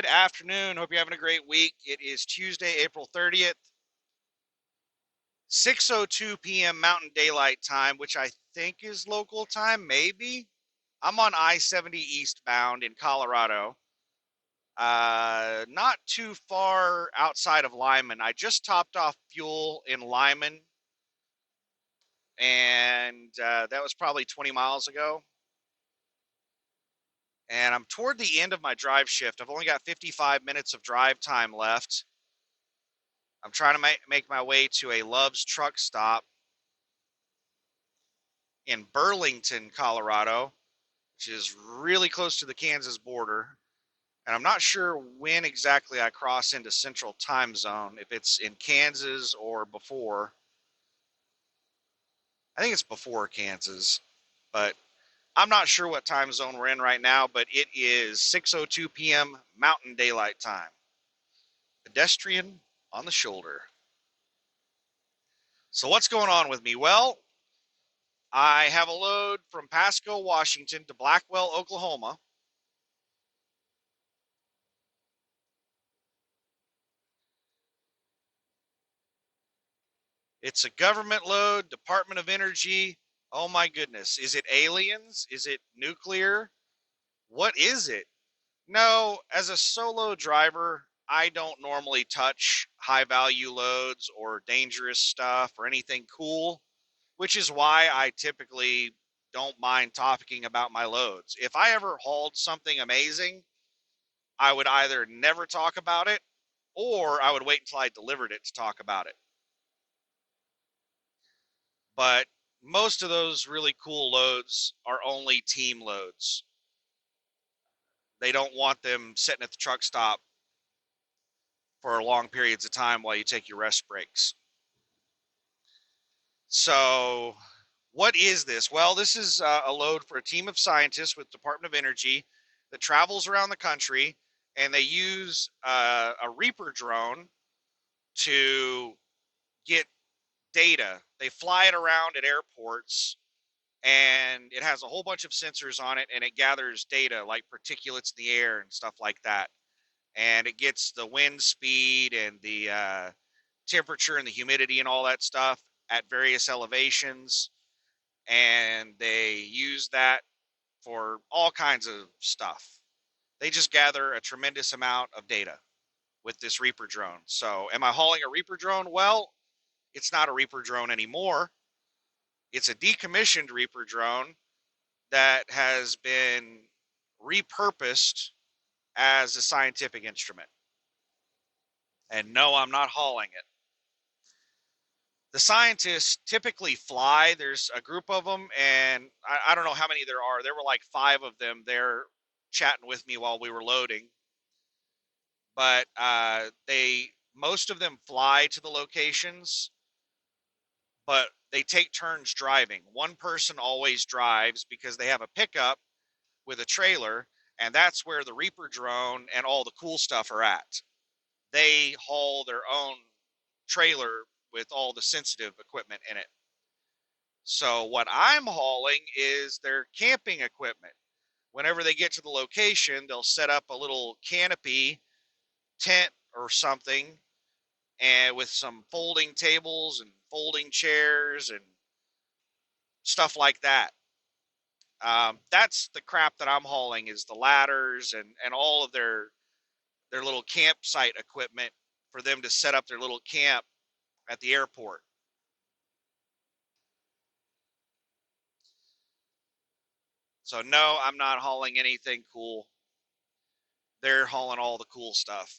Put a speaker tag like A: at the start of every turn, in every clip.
A: afternoon. Hope you're having a great week. It is Tuesday, April 30th, 6:02 p.m. Mountain Daylight Time, which I think is local time, maybe. I'm on I-70 eastbound in Colorado. Not too far outside of Lyman. I just topped off fuel in Lyman, and that was probably 20 miles ago. And I'm toward the end of my drive shift. I've only got 55 minutes of drive time left. I'm trying to make my way to a Love's truck stop in Burlington, Colorado, which is really close to the Kansas border. And I'm not sure when exactly I cross into Central Time Zone, if it's in Kansas or before. I think it's before Kansas, but I'm not sure what time zone we're in right now, but it is 6:02 p.m. Mountain Daylight Time. Pedestrian on the shoulder. So what's going on with me? Well, I have a load from Pasco, Washington to Blackwell, Oklahoma. It's a government load, Department of Energy. Oh my goodness. Is it aliens? Is it nuclear? What is it? No, as a solo driver, I don't normally touch high value loads or dangerous stuff or anything cool, which is why I typically don't mind talking about my loads. If I ever hauled something amazing, I would either never talk about it or I would wait until I delivered it to talk about it. But most of those really cool loads are only team loads. They don't want them sitting at the truck stop for long periods of time while you take your rest breaks. So what is this? Well, this is a load for a team of scientists with Department of Energy that travels around the country, and they use a Reaper drone to get data. They fly it around at airports, and it has a whole bunch of sensors on it, and it gathers data like particulates in the air and stuff like that. And it gets the wind speed and the temperature and the humidity and all that stuff at various elevations. And they use that for all kinds of stuff. They just gather a tremendous amount of data with this Reaper drone. So am I hauling a Reaper drone? Well, it's not a Reaper drone anymore. It's a decommissioned Reaper drone that has been repurposed as a scientific instrument. And no, I'm not hauling it. The scientists typically fly. There's a group of them, and I don't know how many there are. There were like 5 of them there chatting with me while we were loading. But most of them fly to the locations, but they take turns driving. One person always drives because they have a pickup with a trailer, and that's where the Reaper drone and all the cool stuff are at. They haul their own trailer with all the sensitive equipment in it. So what I'm hauling is their camping equipment. Whenever they get to the location, they'll set up a little canopy tent or something, and with some folding tables and folding chairs and stuff like that. That's the crap that I'm hauling, is the ladders and all of their little campsite equipment for them to set up their little camp at the airport. So no, I'm not hauling anything cool. They're hauling all the cool stuff.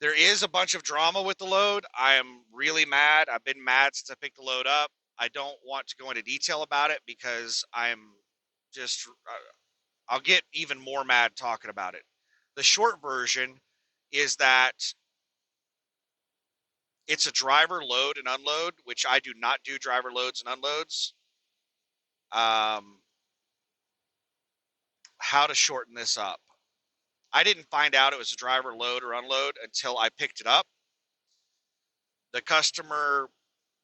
A: There is a bunch of drama with the load. I am really mad. I've been mad since I picked the load up. I don't want to go into detail about it because I'll get even more mad talking about it. The short version is that it's a driver load and unload, which I do not do driver loads and unloads. How to shorten this up. I didn't find out it was a driver load or unload until I picked it up. The customer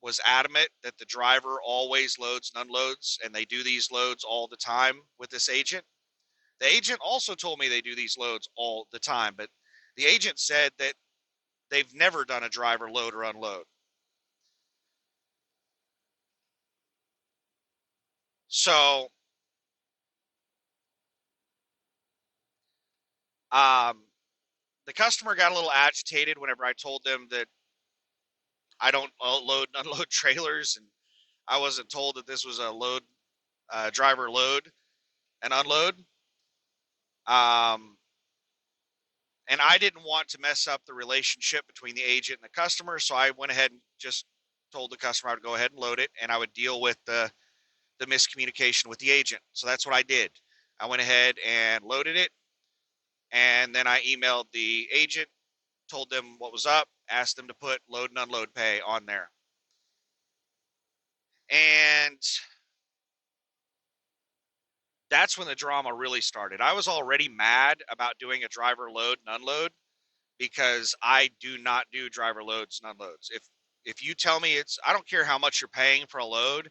A: was adamant that the driver always loads and unloads, and they do these loads all the time with this agent. The agent also told me they do these loads all the time, but the agent said that they've never done a driver load or unload. So, um, the customer got a little agitated whenever I told them that I don't load and unload trailers, and I wasn't told that this was a load, driver load and unload. Um, and I didn't want to mess up the relationship between the agent and the customer, so I went ahead and just told the customer I would go ahead and load it, and I would deal with the miscommunication with the agent. So that's what I did. I went ahead and loaded it, and then I emailed the agent, told them what was up, asked them to put load and unload pay on there. And that's when the drama really started. I was already mad about doing a driver load and unload because I do not do driver loads and unloads. If you tell me it's, I don't care how much you're paying for a load,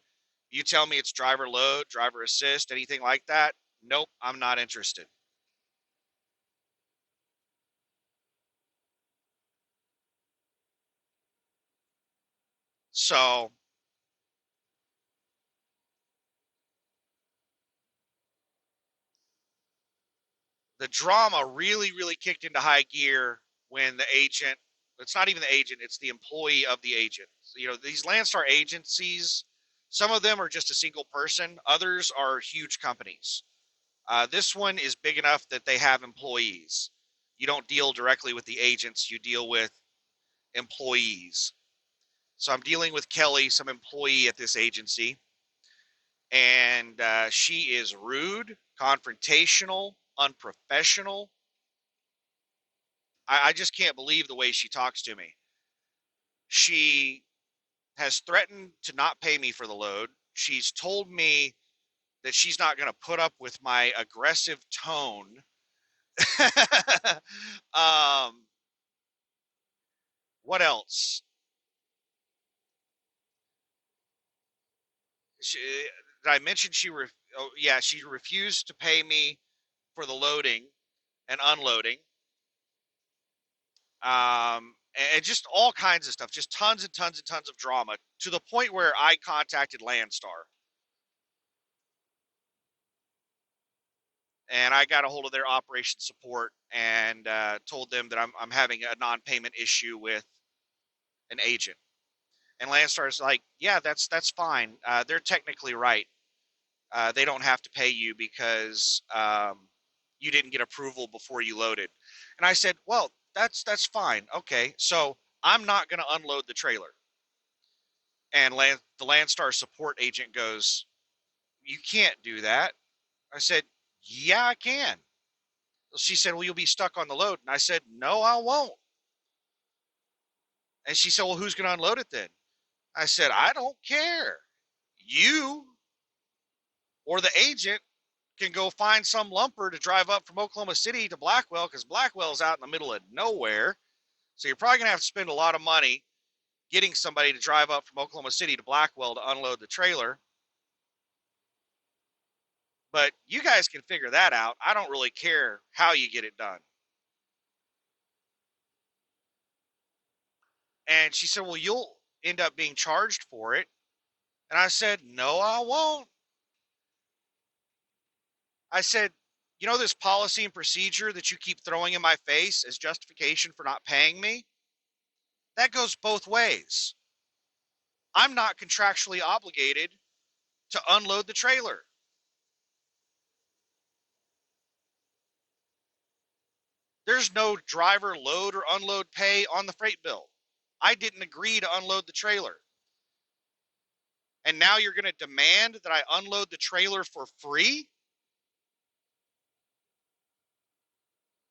A: you tell me it's driver load, driver assist, anything like that, nope, I'm not interested. So the drama really kicked into high gear when the agent, it's not even the agent, it's the employee of the agent. You know, these Landstar agencies, some of them are just a single person, others are huge companies. This one is big enough that they have employees. You don't deal directly with the agents, you deal with employees. So I'm dealing with Kelly, some employee at this agency, and she is rude, confrontational, unprofessional. I just can't believe the way she talks to me. She has threatened to not pay me for the load. She's told me that she's not going to put up with my aggressive tone. um, what else? Did I mention oh, yeah, she refused to pay me for the loading and unloading. And just all kinds of stuff, just tons and tons and tons of drama to the point where I contacted Landstar and I got a hold of their operation support and told them that I'm having a non-payment issue with an agent. And Landstar's like, yeah, that's fine. They're technically right. They don't have to pay you because you didn't get approval before you loaded. And I said, well, that's fine. Okay, so I'm not going to unload the trailer. And the Landstar support agent goes, you can't do that. I said, yeah, I can. She said, well, you'll be stuck on the load. And I said, no, I won't. And she said, well, who's going to unload it then? I said, I don't care. You or the agent can go find some lumper to drive up from Oklahoma City to Blackwell because Blackwell's out in the middle of nowhere. So you're probably going to have to spend a lot of money getting somebody to drive up from Oklahoma City to Blackwell to unload the trailer. But you guys can figure that out. I don't really care how you get it done. And she said, well, you'll end up being charged for it. And I said, no, I won't. I said, you know, this policy and procedure that you keep throwing in my face as justification for not paying me? That goes both ways. I'm not contractually obligated to unload the trailer. There's no driver load or unload pay on the freight bill. I didn't agree to unload the trailer. And now you're going to demand that I unload the trailer for free?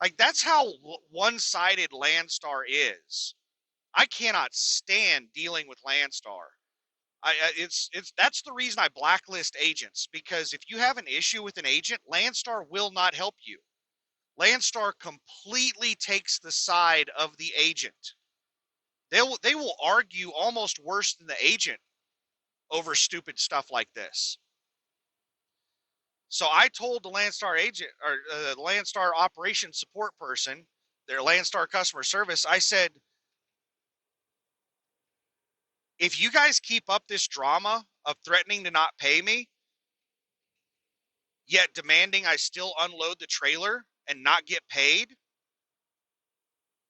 A: Like, that's how one-sided Landstar is. I cannot stand dealing with Landstar. It's that's the reason I blacklist agents, because if you have an issue with an agent, Landstar will not help you. Landstar completely takes the side of the agent. They will argue almost worse than the agent over stupid stuff like this. So I told the Landstar agent or the Landstar operations support person, their Landstar customer service, I said, if you guys keep up this drama of threatening to not pay me, yet demanding I still unload the trailer and not get paid,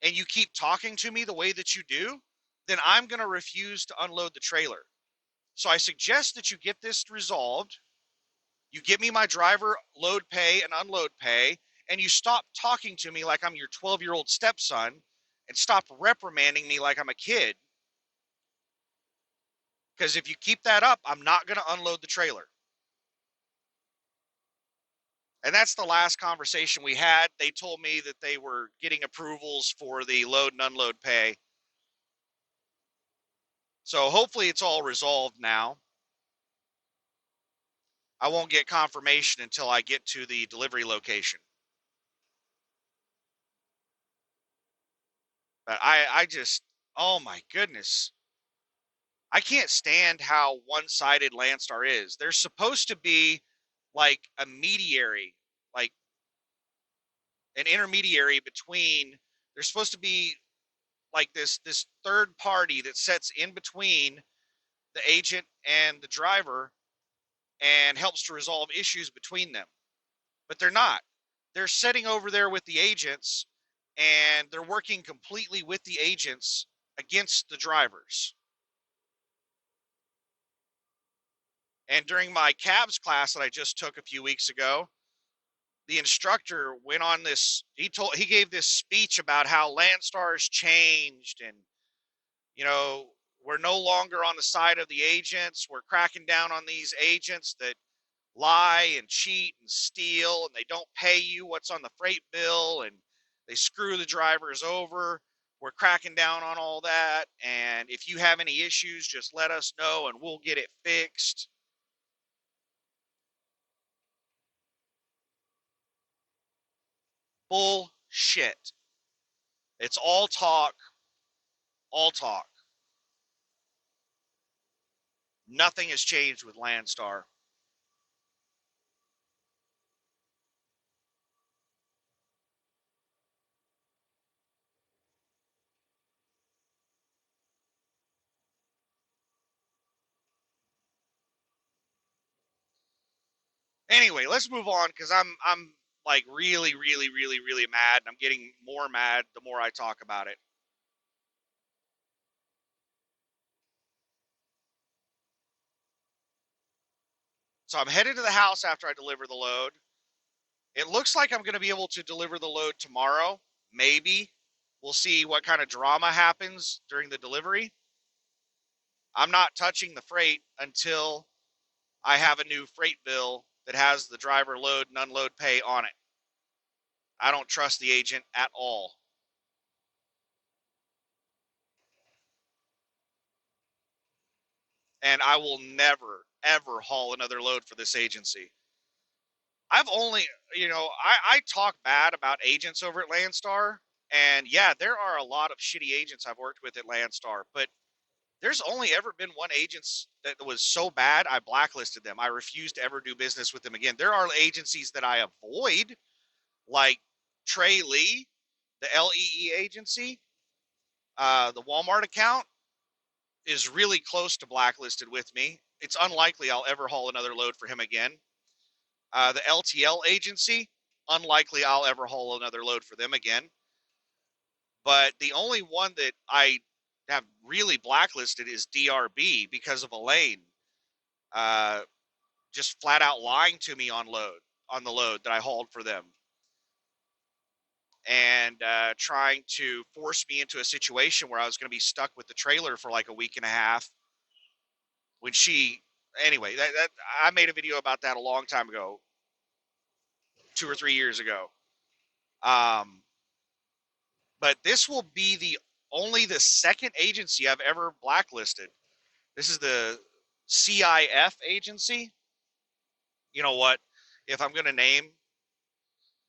A: and you keep talking to me the way that you do, then I'm going to refuse to unload the trailer. So I suggest that you get this resolved. You give me my driver load pay and unload pay, and you stop talking to me like I'm your 12-year-old stepson and stop reprimanding me like I'm a kid. Because if you keep that up, I'm not going to unload the trailer. And that's the last conversation we had. They told me that they were getting approvals for the load and unload pay. So hopefully it's all resolved now. I won't get confirmation until I get to the delivery location. But I just, oh my goodness. I can't stand how one-sided Landstar is. There's supposed to be like a mediary, like an intermediary between, there's supposed to be like this third party that sits in between the agent and the driver and helps to resolve issues between them. But they're not. They're sitting over there with the agents and they're working completely with the agents against the drivers. And during my cabs class that I just took a few weeks ago, the instructor went on this, he gave this speech about how Landstar's changed and, you know, we're no longer on the side of the agents. We're cracking down on these agents that lie and cheat and steal, and they don't pay you what's on the freight bill, and they screw the drivers over. We're cracking down on all that. And if you have any issues, just let us know and we'll get it fixed. Bullshit. It's all talk, all talk. Nothing has changed with Landstar. Anyway, let's move on because I'm like really mad, and I'm getting more mad the more I talk about it. So I'm headed to the house after I deliver the load. It looks like I'm going to be able to deliver the load tomorrow. Maybe. We'll see what kind of drama happens during the delivery. I'm not touching the freight until I have a new freight bill that has the driver load and unload pay on it. I don't trust the agent at all. And I will never, ever haul another load for this agency. I've only, I talk bad about agents over at Landstar. And yeah, there are a lot of shitty agents I've worked with at Landstar, but there's only ever been one agent that was so bad I blacklisted them. I refuse to ever do business with them again. There are agencies that I avoid, like Trey Lee, the LEE agency. The Walmart account is really close to blacklisted with me. It's unlikely I'll ever haul another load for him again. The LTL agency, unlikely I'll ever haul another load for them again. But the only one that I have really blacklisted is DRB because of Elaine. Uh, just flat out lying to me on the load that I hauled for them, and trying to force me into a situation where I was going to be stuck with the trailer for like a week and a half. When she, anyway, that I made a video about that a long time ago, 2 or 3 years ago. Um, but this will be the second agency I've ever blacklisted. This is the CIF agency. You know what? If I'm going to name,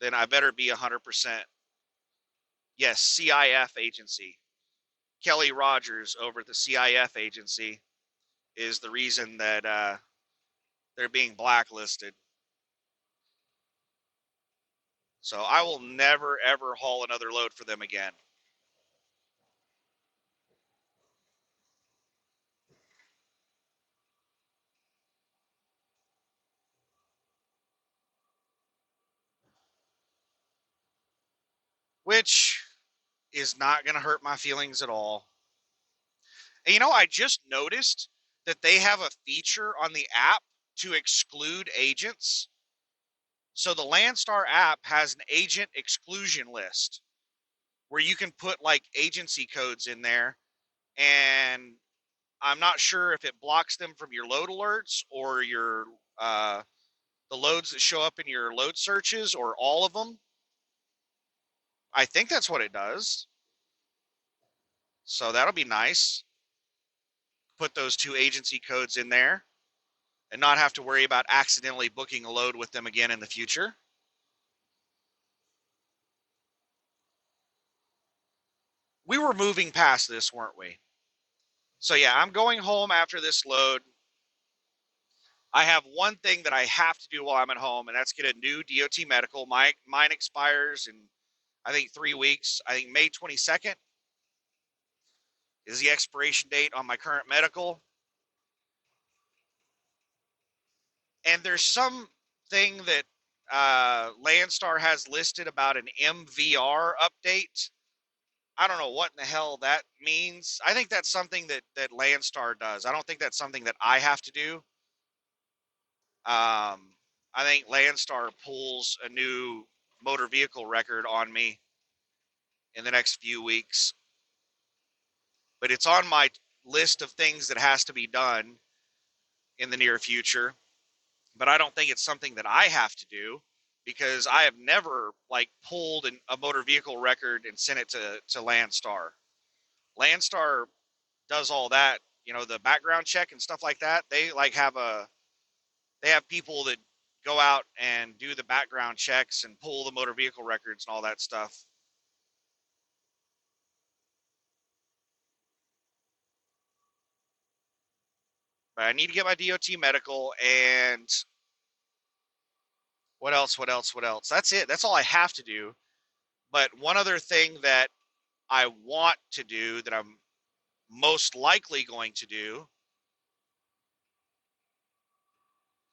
A: then I better be 100%. Yes, CIF agency. Kelly Rogers over at the CIF agency is the reason that they're being blacklisted. So I will never, ever haul another load for them again. Which is not going to hurt my feelings at all. And I just noticed that they have a feature on the app to exclude agents. So the Landstar app has an agent exclusion list where you can put like agency codes in there, and I'm not sure if it blocks them from your load alerts or your the loads that show up in your load searches or all of them. I think that's what it does. So that'll be nice. Put those two agency codes in there and not have to worry about accidentally booking a load with them again in the future. We were moving past this, weren't we? So yeah, I'm going home after this load. I have one thing that I have to do while I'm at home, and that's get a new DOT medical. Mine expires in, I think, 3 weeks. I think May 22nd is the expiration date on my current medical. And there's some thing that Landstar has listed about an MVR update. I don't know what in the hell that means. I think that's something that Landstar does. I don't think that's something that I have to do. I think Landstar pulls a new motor vehicle record on me in the next few weeks. But it's on my list of things that has to be done in the near future. But I don't think it's something that I have to do because I have never like pulled a motor vehicle record and sent it to Landstar. Landstar does all that, the background check and stuff like that. They like they have people that go out and do the background checks and pull the motor vehicle records and all that stuff. But I need to get my DOT medical, and what else? What else? What else? That's it. That's all I have to do. But one other thing that I want to do that I'm most likely going to do,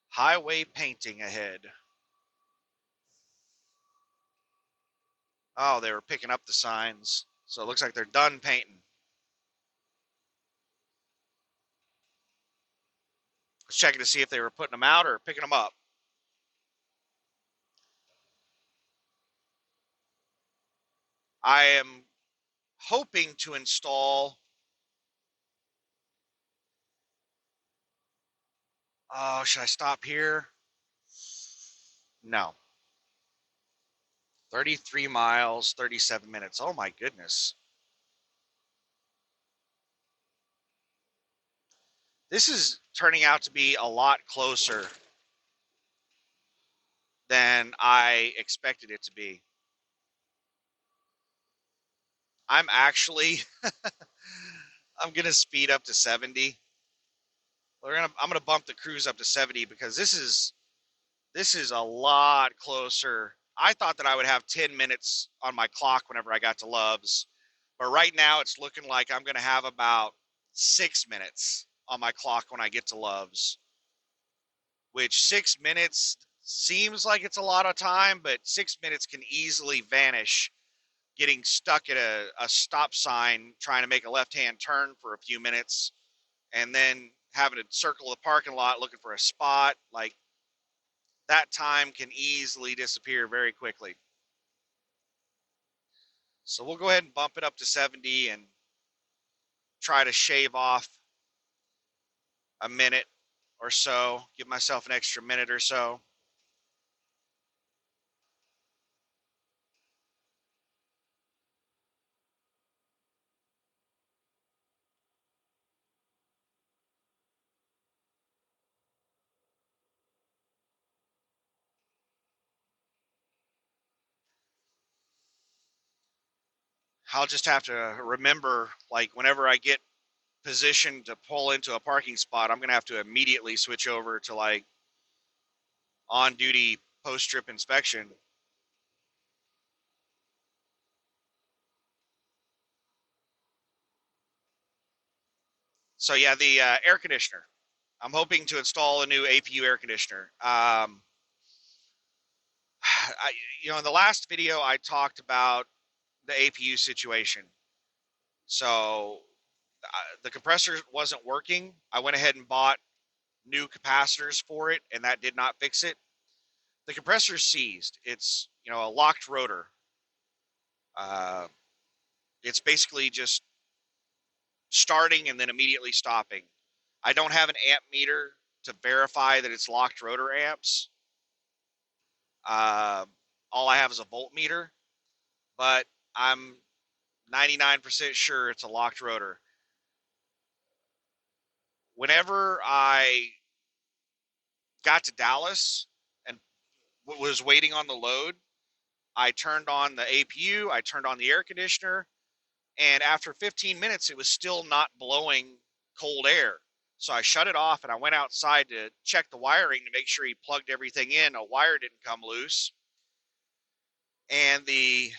A: highway painting ahead. Oh, they were picking up the signs. So it looks like they're done painting. I was checking to see if they were putting them out or picking them up. I am hoping to install. Oh, should I stop here? No. 33 miles, 37 minutes. Oh my goodness. This is turning out to be a lot closer than I expected it to be. I'm actually I'm gonna speed up to 70. I'm gonna bump the cruise up to 70 because this is a lot closer. I thought that I would have 10 minutes on my clock whenever I got to Love's, but right now it's looking like I'm gonna have about 6 minutes on my clock when I get to Love's. Which 6 minutes seems like it's a lot of time, but 6 minutes can easily vanish getting stuck at a stop sign trying to make a left-hand turn for a few minutes and then having to circle the parking lot looking for a spot. Like, that time can easily disappear very quickly. So we'll go ahead and bump it up to 70 and try to shave off a minute or so, give myself an extra minute or so. I'll just have to remember, like, whenever I get positioned to pull into a parking spot, I'm going to have to immediately switch over to like on duty post trip inspection. So yeah, the air conditioner. I'm hoping to install a new APU air conditioner. I, in the last video I talked about the APU situation. So the compressor wasn't working. I went ahead and bought new capacitors for it, and that did not fix it. The compressor's seized. It's a locked rotor. Uh, it's basically just starting and then immediately stopping. I don't have an amp meter to verify that it's locked rotor amps. Uh, all I have is a voltmeter, but I'm 99% sure it's a locked rotor. Whenever I got to Dallas and was waiting on the load, I turned on the APU, I turned on the air conditioner, and after 15 minutes, it was still not blowing cold air. So I shut it off and I went outside to check the wiring to make sure he plugged everything in. A wire didn't come loose. And the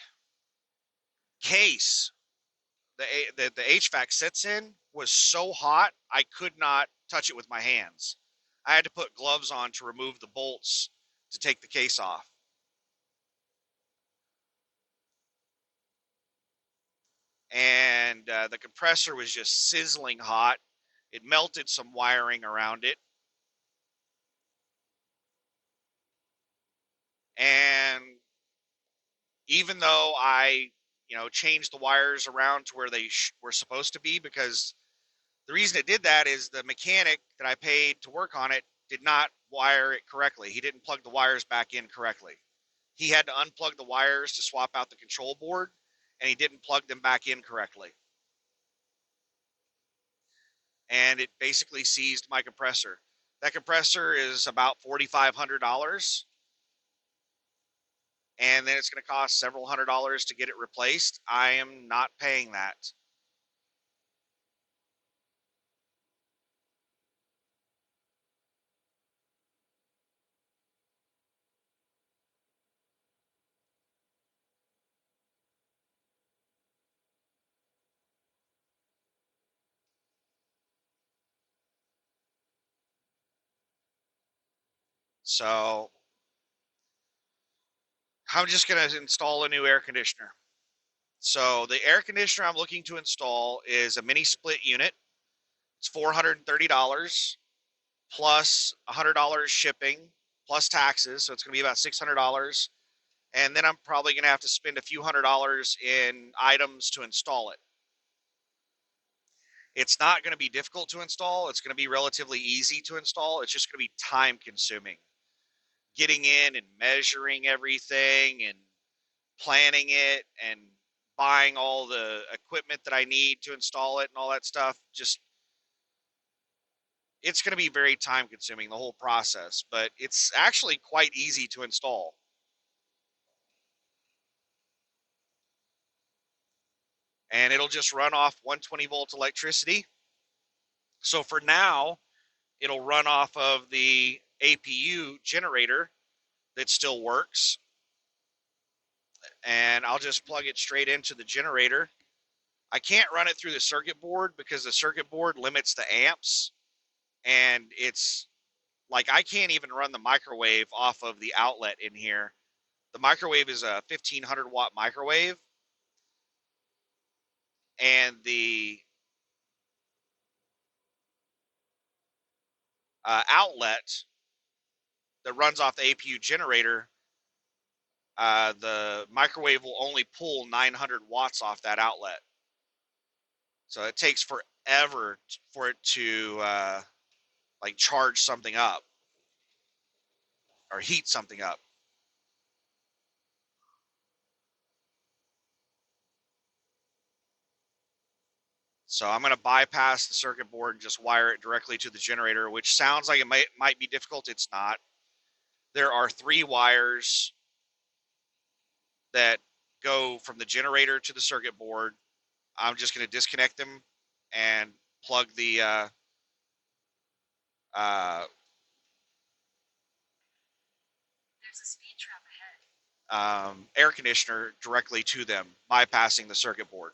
A: case the HVAC sits in was so hot, I could not touch it with my hands. I had to put gloves on to remove the bolts to take the case off. And the compressor was just sizzling hot. It melted some wiring around it. And even though I, changed the wires around to where they were supposed to be, because the reason it did that is the mechanic that I paid to work on it did not wire it correctly. He didn't plug the wires back in correctly. He had to unplug the wires to swap out the control board, and he didn't plug them back in correctly. And it basically seized my compressor. That compressor is about $4,500, and then it's going to cost several $100s to get it replaced. I am not paying that. So I'm just going to install a new air conditioner. So the air conditioner I'm looking to install is a mini split unit. It's $430 plus $100 shipping plus taxes. So it's going to be about $600. And then I'm probably going to have to spend a few $100s in items to install it. It's not going to be difficult to install. It's going to be relatively easy to install. It's just going to be time consuming. Getting in and measuring everything and planning it and buying all the equipment that I need to install it and all that stuff. Just, it's going to be very time consuming, the whole process, but it's actually quite easy to install. And it'll just run off 120-volt electricity. So for now, it'll run off of the APU generator that still works. And I'll just plug it straight into the generator. I can't run it through the circuit board because the circuit board limits the amps. And it's like I can't even run the microwave off of the outlet in here. The microwave is a 1500-watt microwave. And the outlet that runs off the APU generator, the microwave will only pull 900 watts off that outlet. So it takes forever for it to like charge something up or heat something up. So I'm going to bypass the circuit board and just wire it directly to the generator, which sounds like it might be difficult. It's not. There are 3 wires that go from the generator to the circuit board. I'm just going to disconnect them and plug the uh, air conditioner directly to them, bypassing the circuit board.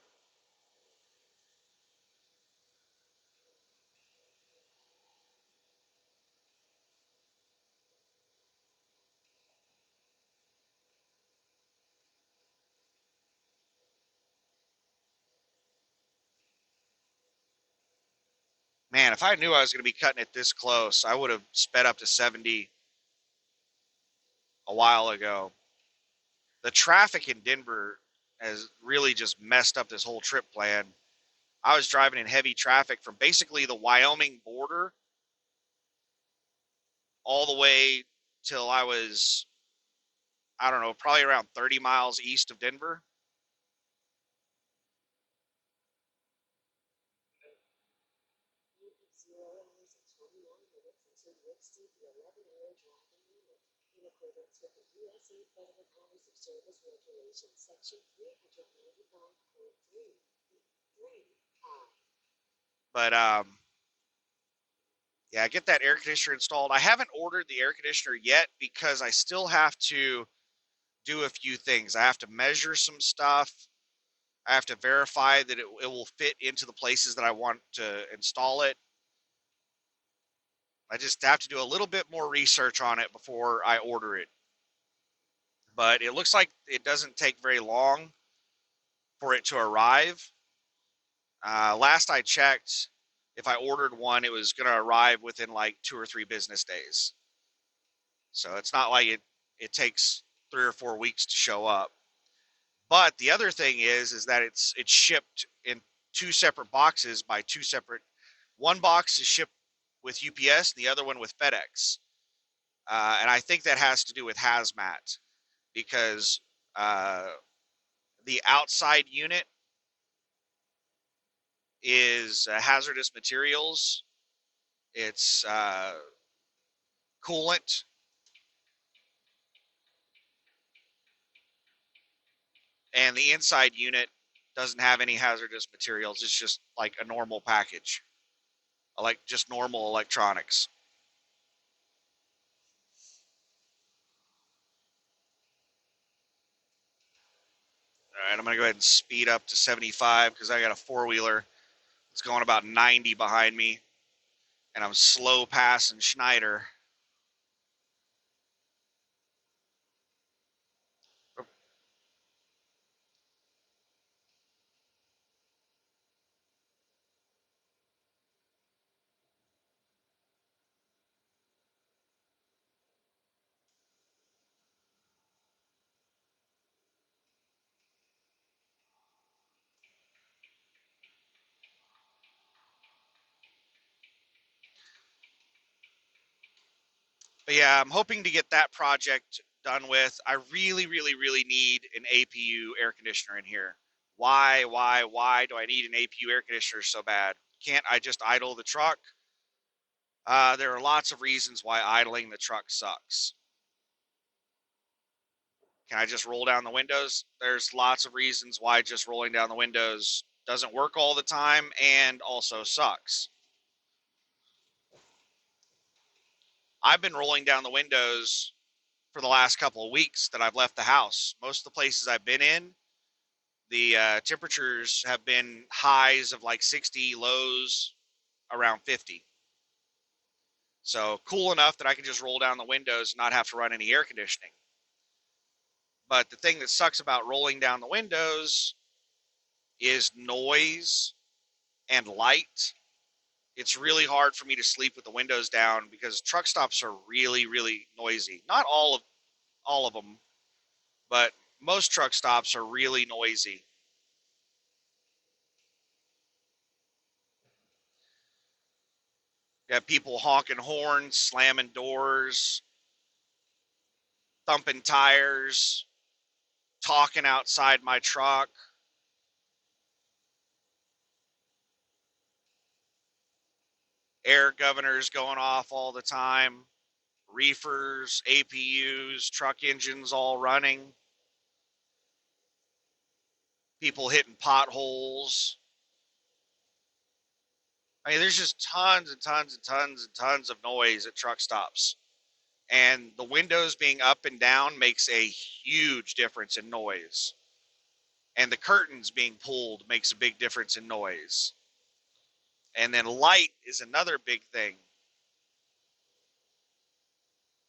A: Man, if I knew I was going to be cutting it this close, I would have sped up to 70 a while ago. The traffic in Denver has really just messed up this whole trip plan. I was driving in heavy traffic from basically the Wyoming border all the way till I was, I don't know, probably around 30 miles east of Denver. But yeah, get that air conditioner installed. I haven't ordered the air conditioner yet because I still have to do a few things. I have to measure some stuff. I have to verify that it will fit into the places that I want to install it. I just have to do a little bit more research on it before I order it. But it looks like it doesn't take very long for it to arrive. Last I checked, if I ordered one, it was going to arrive within like 2 or 3 business days. So it's not like it takes 3 or 4 weeks to show up. But the other thing is that it's shipped in two separate boxes by two separate. One box is shipped with UPS, and the other one with FedEx. And I think that has to do with hazmat because uh, the outside unit is hazardous materials. It's coolant, and the inside unit doesn't have any hazardous materials. It's just like a normal package, like just normal electronics. All right, I'm gonna go ahead and speed up to 75 because I got a four-wheeler. It's going about 90 behind me, and I'm slow passing Schneider. But yeah, I'm hoping to get that project done with. I really, really, really need an APU air conditioner in here. Why do I need an APU air conditioner so bad? Can't I just idle the truck? There are lots of reasons why idling the truck sucks. Can I just roll down the windows? There's lots of reasons why just rolling down the windows doesn't work all the time and also sucks. I've been rolling down the windows for the last couple of weeks that I've left the house. Most of the places I've been in, the temperatures have been highs of like 60, lows around 50. So cool enough that I can just roll down the windows and not have to run any air conditioning. But the thing that sucks about rolling down the windows is noise and light. It's really hard for me to sleep with the windows down because truck stops are really, really noisy. Not all of them, but most truck stops are really noisy. You have people honking horns, slamming doors, thumping tires, talking outside my truck. Air governors going off all the time, reefers, APUs, truck engines all running, people hitting potholes. I mean, there's just tons and tons and tons and tons of noise at truck stops. And the windows being up and down makes a huge difference in noise. And the curtains being pulled makes a big difference in noise. And then light is another big thing.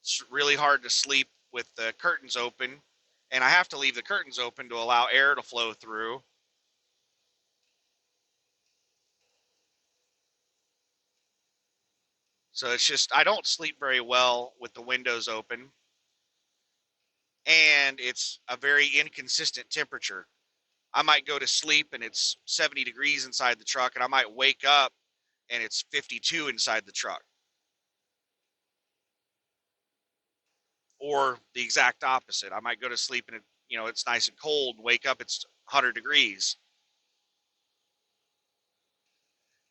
A: It's really hard to sleep with the curtains open, and I have to leave the curtains open to allow air to flow through. So it's just, I don't sleep very well with the windows open, and it's a very inconsistent temperature. I might go to sleep and it's 70 degrees inside the truck, and I might wake up and it's 52 inside the truck. Or the exact opposite. I might go to sleep and it's nice and cold, and wake up it's 100 degrees.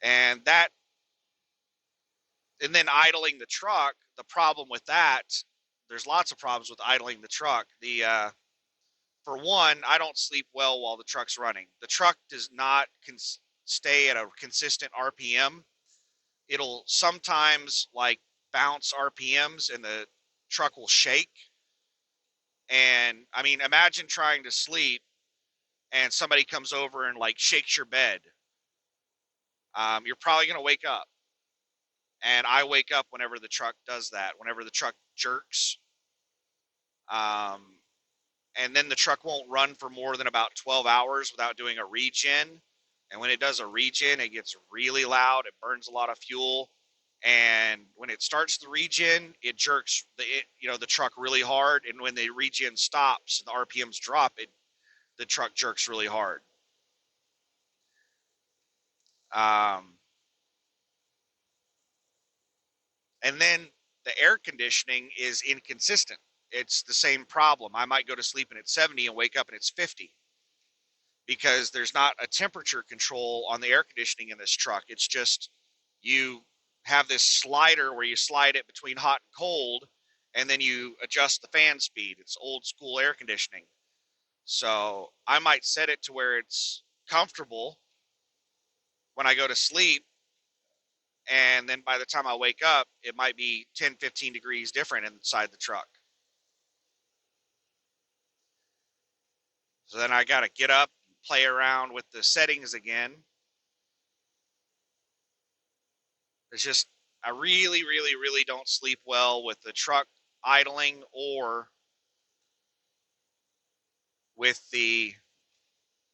A: And that, and then idling the truck, the problem with that, there's lots of problems with idling the truck. For one, I don't sleep well while the truck's running. The truck does not stay at a consistent RPM. It'll sometimes like bounce RPMs and the truck will shake. And I mean, imagine trying to sleep and somebody comes over and like shakes your bed. You're probably going to wake up. And I wake up whenever the truck does that, whenever the truck jerks. Um, and then the truck won't run for more than about 12 hours without doing a regen. And when it does a regen, it gets really loud. It burns a lot of fuel. And when it starts the regen, it jerks the truck really hard. And when the regen stops and the RPMs drop, the truck jerks really hard. Um, and then the air conditioning is inconsistent. It's the same problem. I might go to sleep and it's 70 and wake up and it's 50 because there's not a temperature control on the air conditioning in this truck. It's just you have this slider where you slide it between hot and cold, and then you adjust the fan speed. It's old school air conditioning. So I might set it to where it's comfortable when I go to sleep, and then by the time I wake up, it might be 10, 15 degrees different inside the truck. So then I got to get up, play around with the settings again. It's just, I really, really, really don't sleep well with the truck idling or with the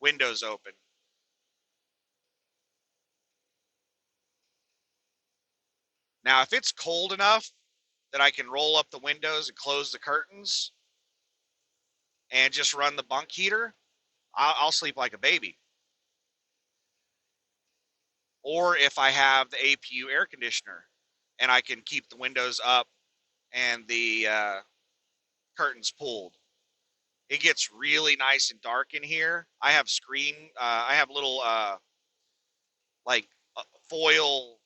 A: windows open. Now, if it's cold enough that I can roll up the windows and close the curtains and just run the bunk heater, I'll sleep like a baby. Or if I have the APU air conditioner and I can keep the windows up and the curtains pulled. It gets really nice and dark in here. I have little like foil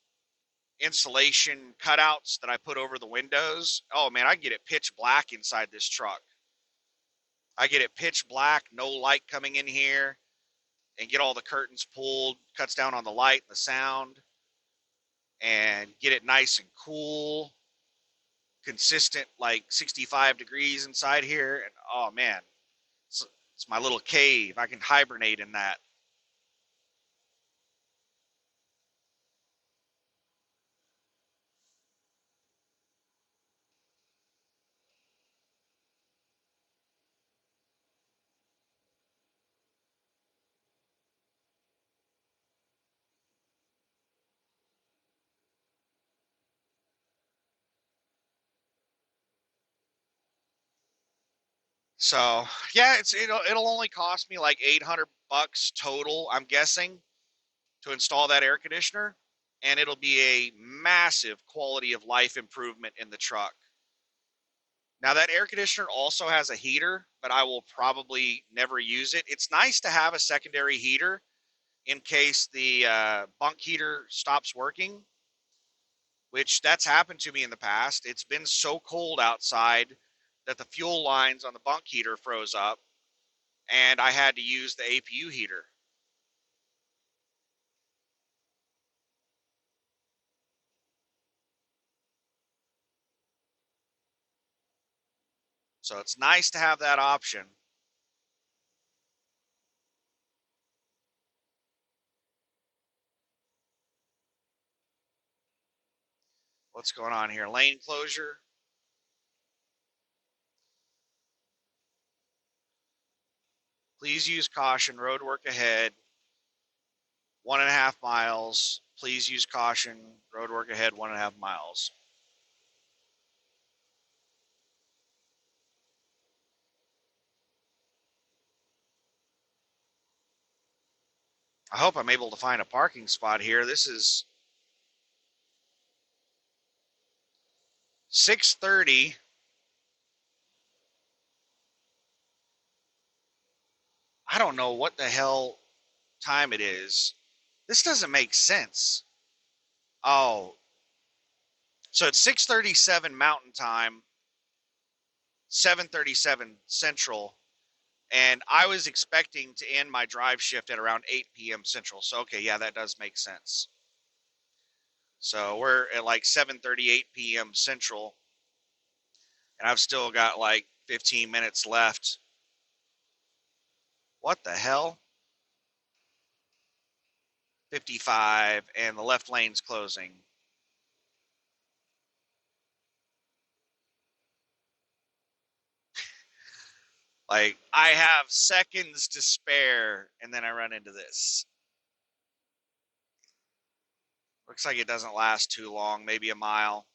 A: insulation cutouts that I put over the windows. Oh man, I get it pitch black inside this truck. I get it pitch black, no light coming in here, and get all the curtains pulled, cuts down on the light and the sound, and get it nice and cool, consistent, like 65 degrees inside here. And oh man, it's my little cave. I can hibernate in that. So yeah, it'll only cost me like 800 bucks total, I'm guessing, to install that air conditioner, and it'll be a massive quality of life improvement in the truck. Now that air conditioner also has a heater, but I will probably never use it. It's nice to have a secondary heater in case the bunk heater stops working, which that's happened to me in the past. It's been so cold outside that the fuel lines on the bunk heater froze up and I had to use the APU heater. So it's nice to have that option. What's going on here? Lane closure. Please use caution. Road work ahead. 1.5 miles. Please use caution. Road work ahead. 1.5 miles. I hope I'm able to find a parking spot here. This is 6:30. I don't know what the hell time it is. This doesn't make sense. Oh, so it's 6:37 Mountain Time, 7:37 Central, and I was expecting to end my drive shift at around 8 p.m. Central. So okay, yeah, that does make sense. So we're at like 7:38 p.m. Central, and I've still got like 15 minutes left. What the hell? 55, and the left lane's closing. Like, I have seconds to spare, and then I run into this. Looks like it doesn't last too long, maybe a mile.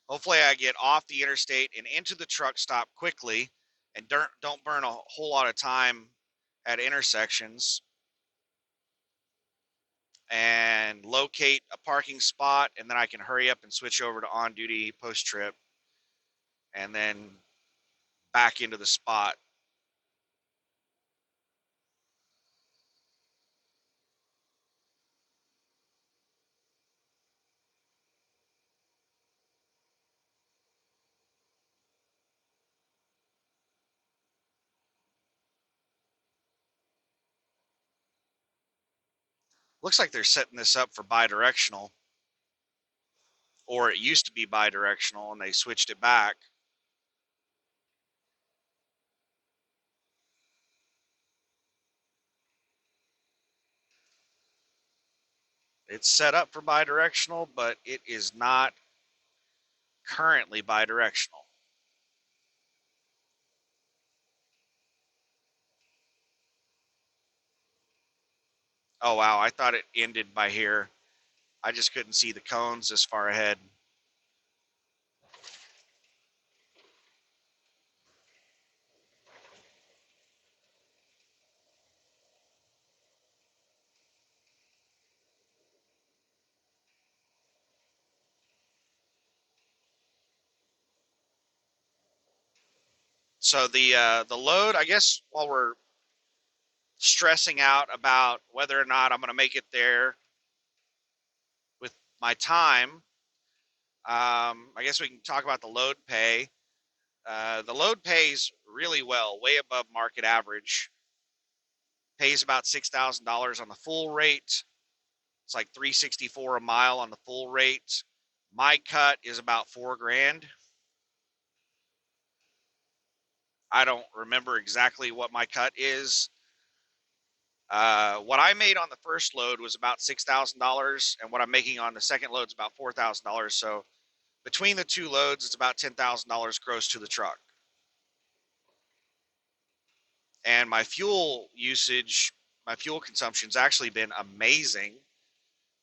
A: Hopefully, I get off the interstate and into the truck stop quickly and don't burn a whole lot of time at intersections and locate a parking spot, and then I can hurry up and switch over to on duty post trip and then back into the spot. Looks like they're setting this up for bi-directional, or it used to be bi-directional and they switched it back. It's set up for bi-directional, but it is not currently bi-directional. Oh wow, I thought it ended by here. I just couldn't see the cones this far ahead. So the load, I guess, while we're stressing out about whether or not I'm going to make it there with my time, I guess we can talk about the load pay. The load pays really well, way above market average. Pays about $6,000 on the full rate. It's like 364 a mile on the full rate. My cut is about 4 grand. I don't remember exactly what my cut is. What I made on the first load was about $6,000, and what I'm making on the second load is about $4,000. So between the two loads, it's about $10,000 gross to the truck. And my fuel usage, my fuel consumption's actually been amazing.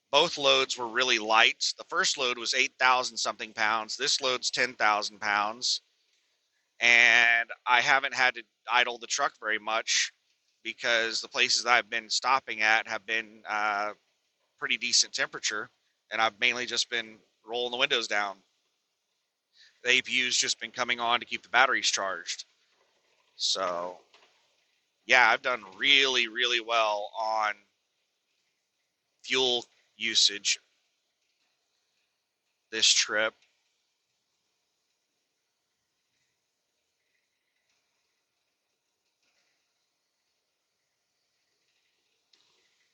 A: Both loads were really light. The first load was 8,000 something pounds. This load's 10,000 pounds. And I haven't had to idle the truck very much because the places that I've been stopping at have been pretty decent temperature, and I've mainly just been rolling the windows down. The APU's just been coming on to keep the batteries charged. So, yeah, I've done really, really well on fuel usage this trip.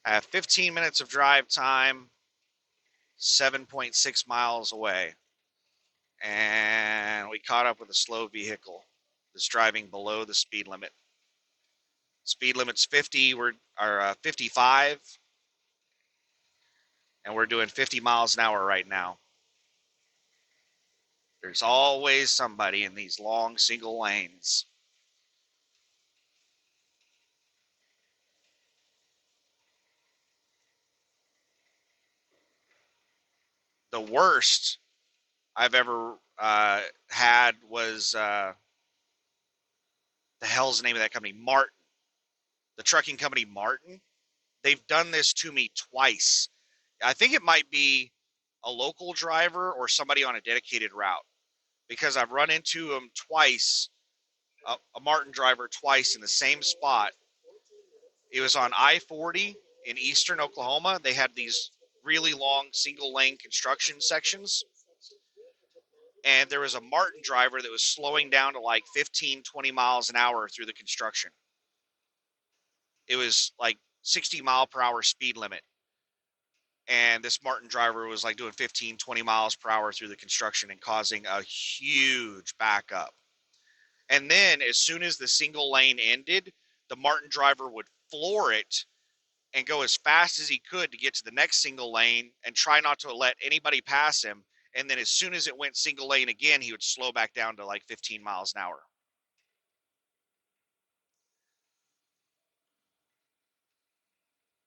A: I have 15 minutes of drive time, 7.6 miles away. And we caught up with a slow vehicle that's driving below the speed limit. Speed limit's 50, we're 55, and we're doing 50 miles an hour right now. There's always somebody in these long single lanes. The worst I've ever had was the hell's the name of that company? Martin, the trucking company Martin. They've done this to me twice. I think it might be a local driver or somebody on a dedicated route because I've run into them twice, a Martin driver twice in the same spot. It was on I-40 in eastern Oklahoma. They had these really long single lane construction sections. And there was a Martin driver that was slowing down to like 15, 20 miles an hour through the construction. It was like 60-mile-per-hour speed limit. And this Martin driver was like doing 15, 20 miles per hour through the construction and causing a huge backup. And then as soon as the single lane ended, the Martin driver would floor it and go as fast as he could to get to the next single lane and try not to let anybody pass him. And then as soon as it went single lane again, he would slow back down to like 15 miles an hour.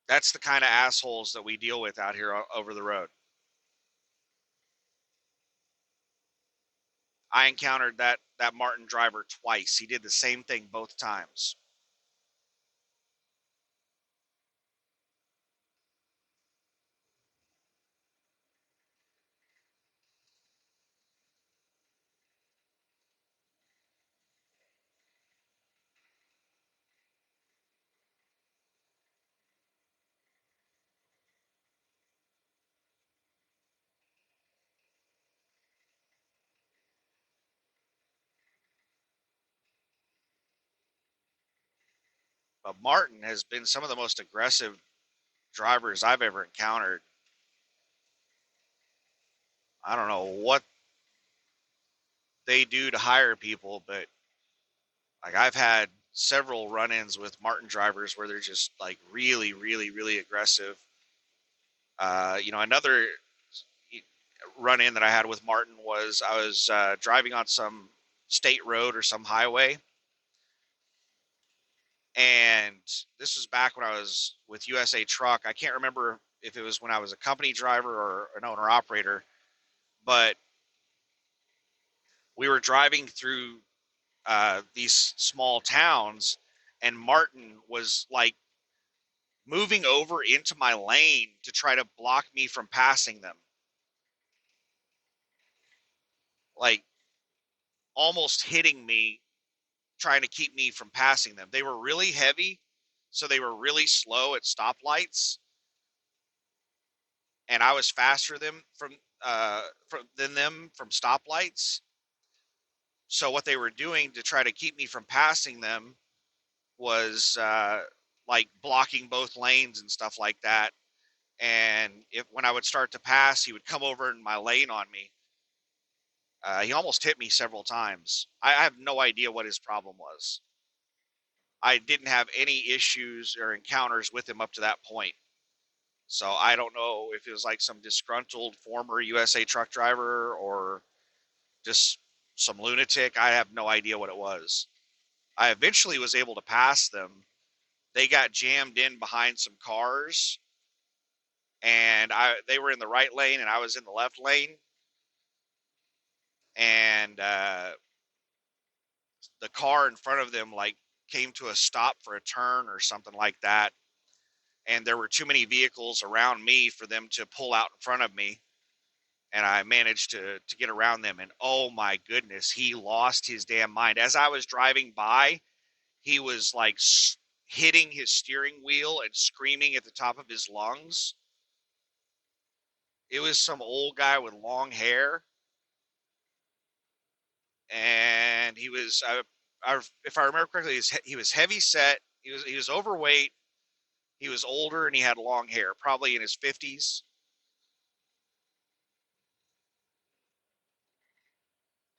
A: That's the kind of assholes that we deal with out here over the road. I encountered that Martin driver twice. He did the same thing both times. But Martin has been some of the most aggressive drivers I've ever encountered. I don't know what they do to hire people, but like I've had several run-ins with Martin drivers where they're just like really, really, really aggressive. Another run-in that I had with Martin was I was driving on some state road or some highway, and this was back when I was with USA Truck. I can't remember if it was when I was a company driver or an owner operator, but we were driving through these small towns, and Martin was like moving over into my lane to try to block me from passing them, like almost hitting me, trying to keep me from passing them. They were really heavy, so they were really slow at stoplights, and I was faster than them from stoplights. So what they were doing to try to keep me from passing them was like blocking both lanes and stuff like that. And if when I would start to pass, he would come over in my lane on me. He almost hit me several times. I have no idea what his problem was. I didn't have any issues or encounters with him up to that point. So I don't know if it was like some disgruntled former USA truck driver or just some lunatic. I have no idea what it was. I eventually was able to pass them. They got jammed in behind some cars, and they were in the right lane and I was in the left lane. And the car in front of them like came to a stop for a turn or something like that, and there were too many vehicles around me for them to pull out in front of me, and I managed to get around them. And oh my goodness, he lost his damn mind as I was driving by. He was like hitting his steering wheel and screaming at the top of his lungs. It was some old guy with long hair, and he was if I remember correctly, he was heavy set. He was overweight. He was older and he had long hair, probably in his 50s.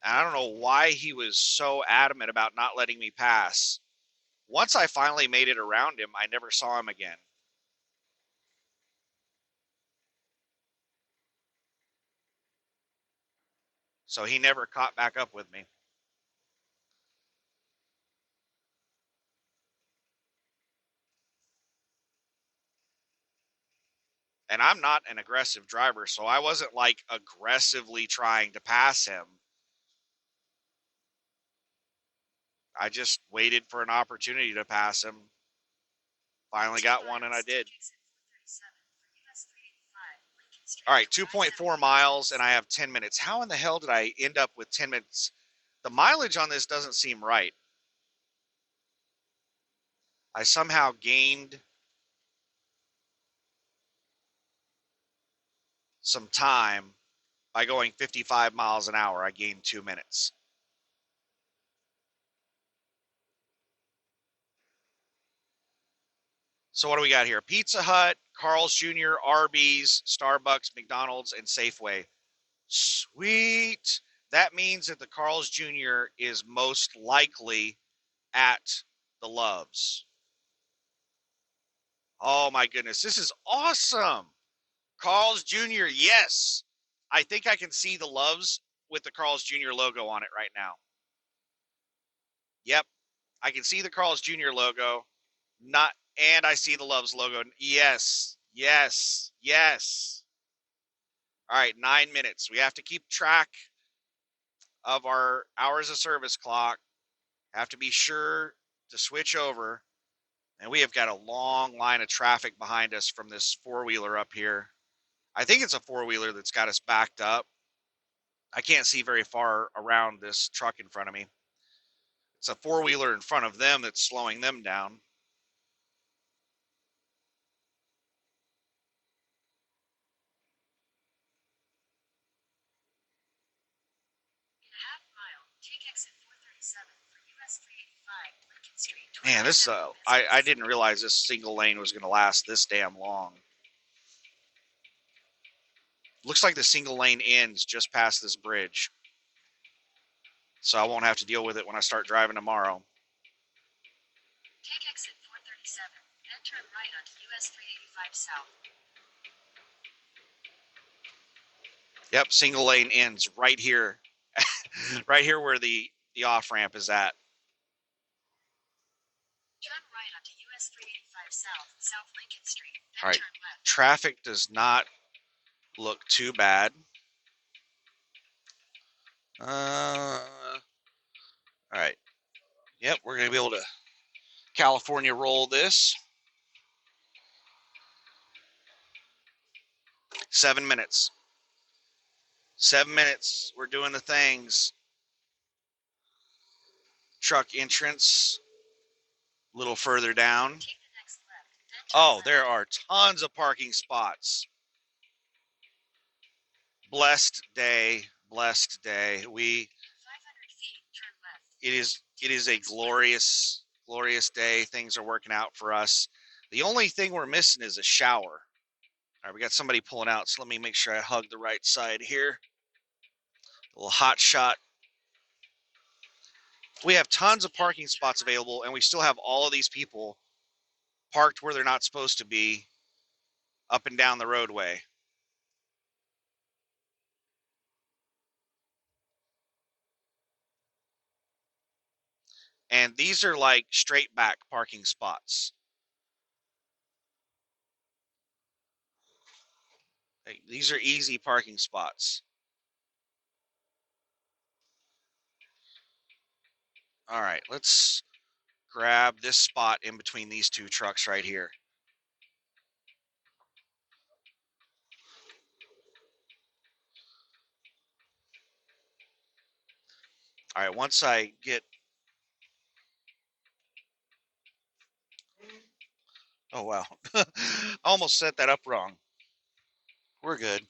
A: And I don't know why he was so adamant about not letting me pass. Once I finally made it around him, I never saw him again. So he never caught back up with me. And I'm not an aggressive driver, so I wasn't like aggressively trying to pass him. I just waited for an opportunity to pass him. Finally got one, and I did. All right, 2.4 miles, and I have 10 minutes. How in the hell did I end up with 10 minutes? The mileage on this doesn't seem right. I somehow gained some time by going 55 miles an hour. I gained 2 minutes. So what do we got here? Pizza Hut, Carl's Jr., Arby's, Starbucks, McDonald's, and Safeway. Sweet. That means that the Carl's Jr. is most likely at the Loves. Oh my goodness, this is awesome. Carl's Jr., yes. I think I can see the Loves with the Carl's Jr. logo on it right now. Yep, I can see the Carl's Jr. logo. And I see the Loves logo. Yes, yes, yes. All right, 9 minutes. We have to keep track of our hours of service clock. Have to be sure to switch over. And we have got a long line of traffic behind us from this four-wheeler up here. I think it's a four-wheeler that's got us backed up. I can't see very far around this truck in front of me. It's a four-wheeler in front of them that's slowing them down. Man, this I didn't realize this single lane was going to last this damn long. Looks like the single lane ends just past this bridge. So I won't have to deal with it when I start driving tomorrow. Take exit 437, then turn right onto US 385 South. Yep, single lane ends right here. Right here where the off-ramp is at. Turn right onto US 385 South, South Lincoln Street, then turn left. Traffic does not look too bad. All right. Yep, we're going to be able to California roll this. 7 minutes. 7 minutes. We're doing the things. Truck entrance. A little further down. Oh, there are tons of parking spots. Blessed day. Blessed day. It is a glorious day. Things are working out for us. The only thing we're missing is a shower. All right, we got somebody pulling out, so let me make sure I hug the right side here. A little hot shot. We have tons of parking spots available, and we still have all of these people parked where they're not supposed to be up and down the roadway. And these are like straight back parking spots. These are easy parking spots. All right, let's grab this spot in between these two trucks right here. All right, once I get... Oh, wow. I almost set that up wrong. We're good.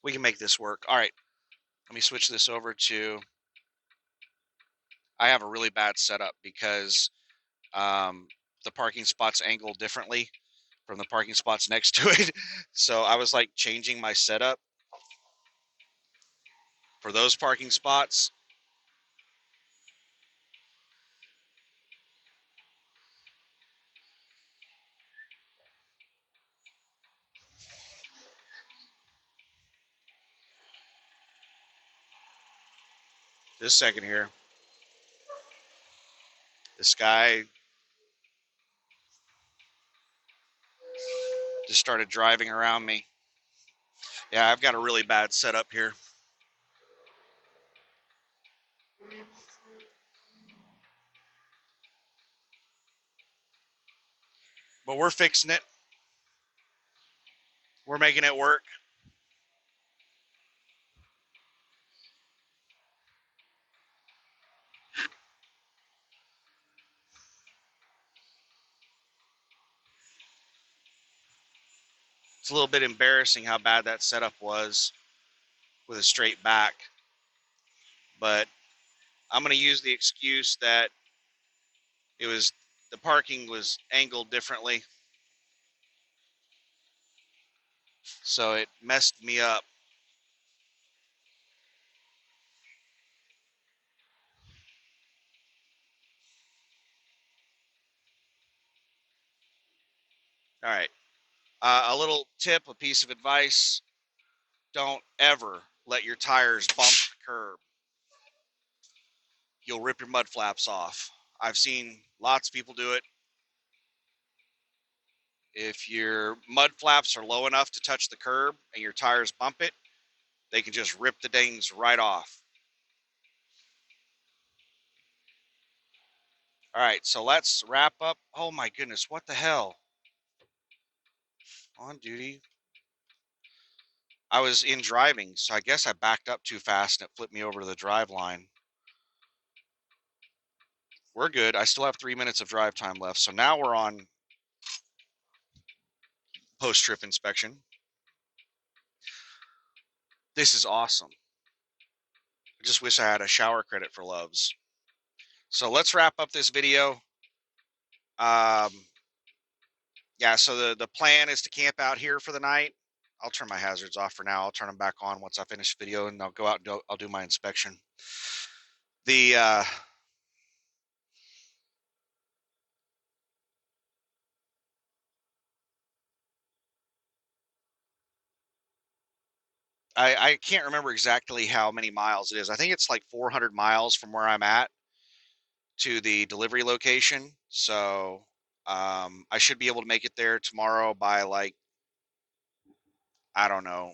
A: We can make this work. All right, let me switch this over to... I have a really bad setup because the parking spots angle differently from the parking spots next to it. So I was like changing my setup for those parking spots. Just a second here. This guy just started driving around me. Yeah, I've got a really bad setup here. But we're fixing it. We're making it work. It's a little bit embarrassing how bad that setup was with a straight back. But I'm going to use the excuse that the parking was angled differently. So it messed me up. All right. A little tip, a piece of advice: don't ever let your tires bump the curb. You'll rip your mud flaps off. I've seen lots of people do it. If your mud flaps are low enough to touch the curb and your tires bump it, they can just rip the dings right off. All right, so let's wrap up. Oh my goodness, what the hell? On duty. I was in driving, so I guess I backed up too fast and it flipped me over to the drive line. We're good. I still have 3 minutes of drive time left. So now we're on post-trip inspection. This is awesome. I just wish I had a shower credit for Loves. So let's wrap up this video. Yeah, so the plan is to camp out here for the night. I'll turn my hazards off for now. I'll turn them back on once I finish the video, and I'll go out and I'll do my inspection. The I can't remember exactly how many miles it is. I think it's like 400 miles from where I'm at to the delivery location. So I should be able to make it there tomorrow by like, I don't know,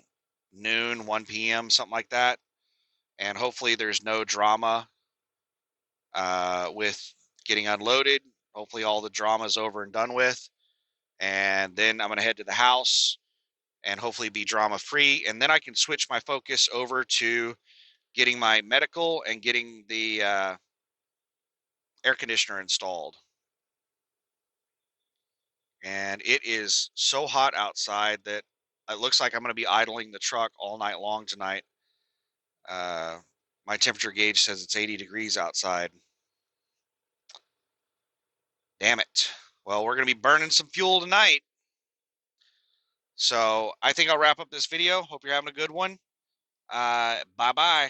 A: noon, 1 p.m., something like that. And hopefully there's no drama with getting unloaded. Hopefully all the drama is over and done with. And then I'm going to head to the house and hopefully be drama free. And then I can switch my focus over to getting my medical and getting the air conditioner installed. And it is so hot outside that it looks like I'm going to be idling the truck all night long tonight. My temperature gauge says it's 80 degrees outside. Damn it. Well, we're going to be burning some fuel tonight. So I think I'll wrap up this video. Hope you're having a good one. Bye-bye.